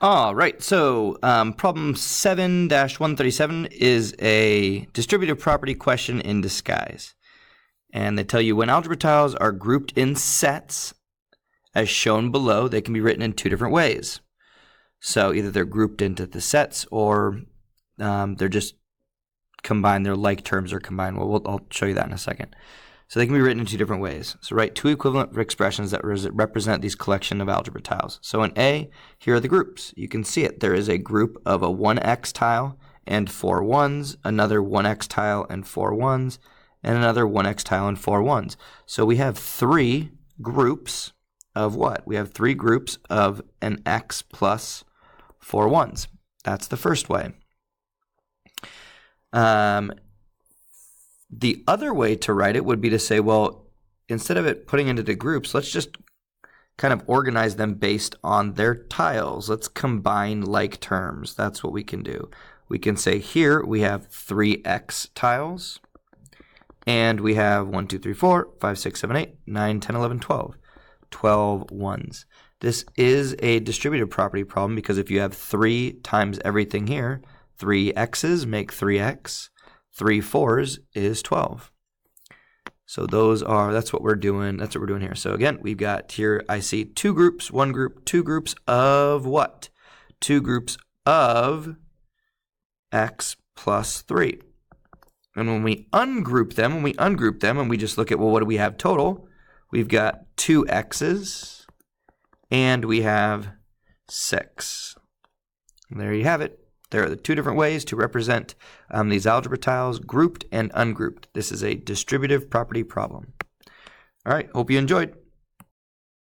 All right, so problem 7-137 is a distributive property question in disguise. And they tell you when algebra tiles are grouped in sets, as shown below, they can be written in two different ways. So either they're grouped into the sets or they're just combined, their like terms are combined. Well, I'll show you that in a second. So they can be written in two different ways. So write two equivalent expressions that represent these collection of algebra tiles. So in A, here are the groups. You can see it. There is a group of a 1x tile and 4 1s, another 1x tile and 4 1s, and another 1x tile and 4 1s. So we have three groups of what? We have three groups of an x plus 4 1s. That's the first way. The other way to write it would be to say, well, instead of it putting it into groups, let's just kind of organize them based on their tiles. Let's combine like terms. That's what we can do. We can say here we have 3x tiles, and we have 1, 2, 3, 4, 5, 6, 7, 8, 9, 10, 11, 12. 12 ones. This is a distributive property problem because if you have 3 times everything here, 3 x's make 3x. 3 4s is 12. So that's what we're doing. That's what we're doing here. So again, we've got here, I see two groups, one group, two groups of what? Two groups of x plus 3. And when we ungroup them, and we just look at, well, what do we have total? We've got 2 x's and we have 6. And there you have it. There are the two different ways to represent these algebra tiles, grouped and ungrouped. This is a distributive property problem. All right, hope you enjoyed.